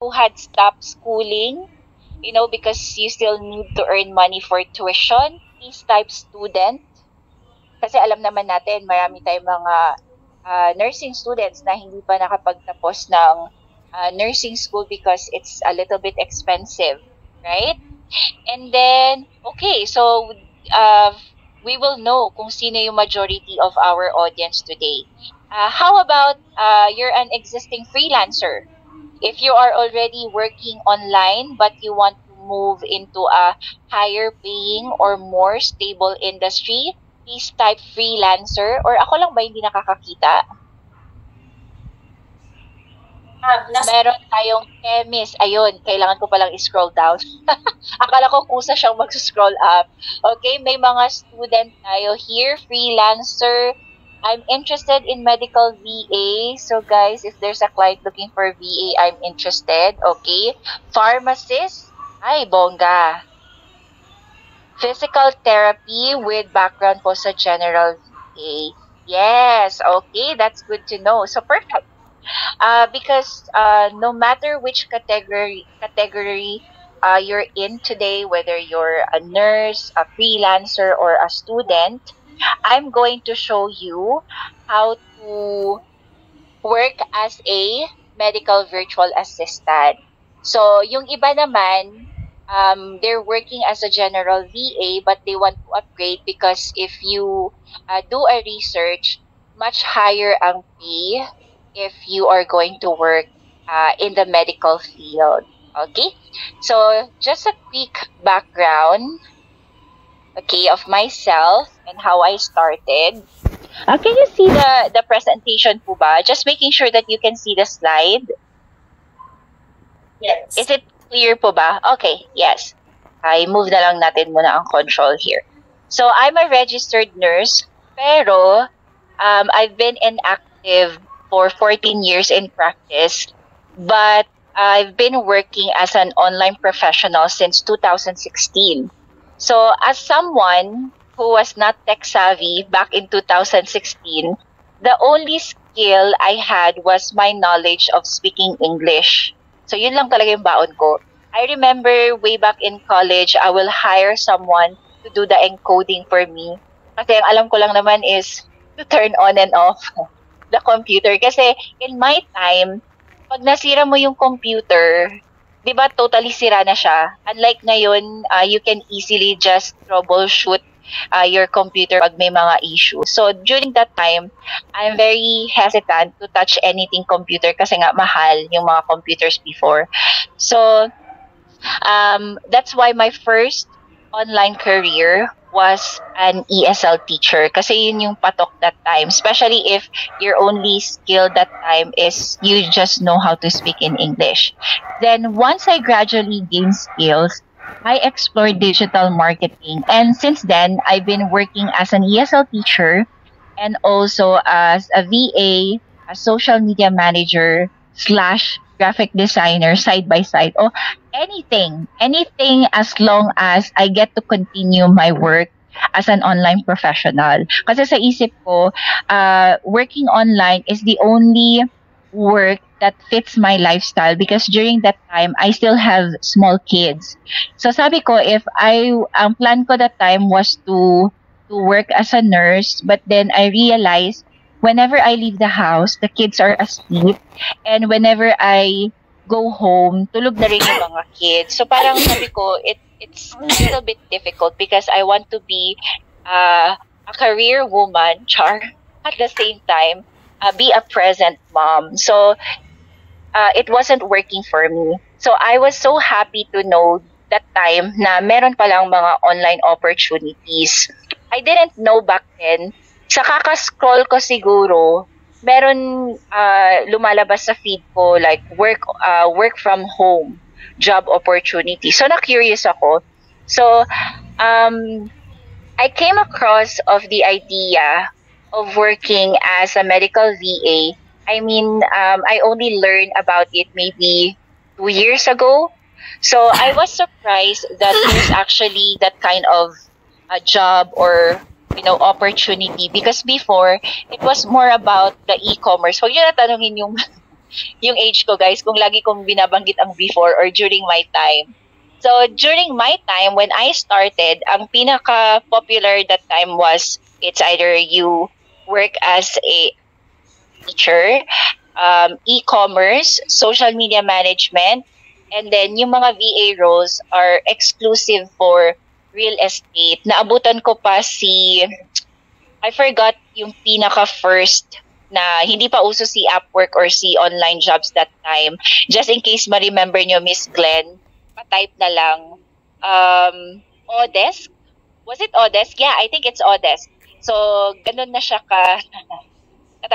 who had stopped schooling, because you still need to earn money for tuition, please type student. Kasi alam naman natin, marami tayong mga nursing students na hindi pa nakapagtapos ng nursing school because it's a little bit expensive, right? And then, okay, so we will know kung sino yung majority of our audience today. How about you're an existing freelancer? If you are already working online but you want to move into a higher paying or more stable industry, please type freelancer. Or ako lang ba hindi nakakakita? Meron tayong chemist. Ayun, kailangan ko palang i-scroll down. Akala ko kusa siyang mag-scroll up. Okay, may mga student tayo here. Freelancer. I'm interested in medical VA. So guys, if there's a client looking for VA, I'm interested. Okay. Pharmacist. Ay, bongga. Physical therapy with background po sa general VA. Yes. Okay, that's good to know. So perfect. Because no matter which category you're in today, whether you're a nurse, a freelancer, or a student, I'm going to show you how to work as a medical virtual assistant. So, yung iba naman, they're working as a general VA, but they want to upgrade because if you do a research, much higher ang pay if you are going to work in the medical field. Okay? So, just a quick background, okay, of myself and how I started. Can you see the presentation po ba? Just making sure that you can see the slide. Yes. Is it clear po ba? Okay, yes. I move na lang natin muna ang control here. So, I'm a registered nurse, pero I've been inactive for 14 years in practice, but I've been working as an online professional since 2016. So, as someone who was not tech savvy back in 2016, the only skill I had was my knowledge of speaking English. So, yun lang talaga yung baon ko. I remember way back in college, I will hire someone to do the encoding for me. Kasi ang alam ko lang naman is to turn on and off the computer. Kasi in my time, pag nasira mo yung computer, di ba totally sira na siya? Unlike ngayon, you can easily just troubleshoot your computer pag may mga issues. So during that time, I'm very hesitant to touch anything computer kasi nga mahal yung mga computers before. So that's why my first online career was an ESL teacher kasi yun yung patok that time, especially if your only skill that time is you just know how to speak in English. Then once I gradually gained skills, I explored digital marketing, and since then I've been working as an ESL teacher and also as a VA, a social media manager slash graphic designer side by side. Oh, anything as long as I get to continue my work as an online professional. Kasi sa isip ko, working online is the only work that fits my lifestyle because during that time, I still have small kids. So sabi ko, ang plan ko that time was to work as a nurse, but then I realized whenever I leave the house, the kids are asleep, and whenever I go home, tulog na rin yung mga kids. So parang sabi ko, it's a little bit difficult because I want to be a career woman, at the same time, be a present mom. So it wasn't working for me. So I was so happy to know that time na meron palang mga online opportunities. I didn't know back then. Sa kaka-scroll ko siguro, meron lumalabas sa feed ko like work from home job opportunity. So na-curious ako. So I came across of the idea of working as a medical VA. I mean, I only learned about it maybe 2 years ago. So I was surprised that there's actually that kind of a job or opportunity because before it was more about the e-commerce. Huwag nyo na tanungin yung yung age ko, guys, kung lagi kong binabanggit ang before or during my time. So, during my time, when I started, ang pinaka-popular that time was it's either you work as a teacher, e-commerce, social media management, and then yung mga VA roles are exclusive for real estate. Naabutan ko pa I forgot yung pinaka-first na hindi pa uso si Upwork or si online jobs that time. Just in case ma-remember nyo, Miss Glenn, pa-type na lang. Odesk? Was it Odesk? Yeah, I think it's Odesk. So, ganun na siya ka.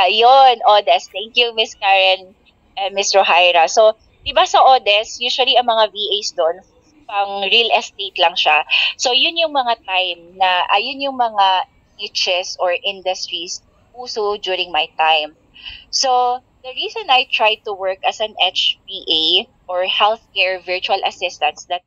Yun, Odesk. Thank you, Miss Karen and Miss Rohaira. So, diba sa Odesk, usually ang mga VAs doon, pang real estate lang siya. So, yun yung mga time na, ayun yung mga niches or industries uso during my time. So, the reason I tried to work as an HVA or healthcare virtual assistant that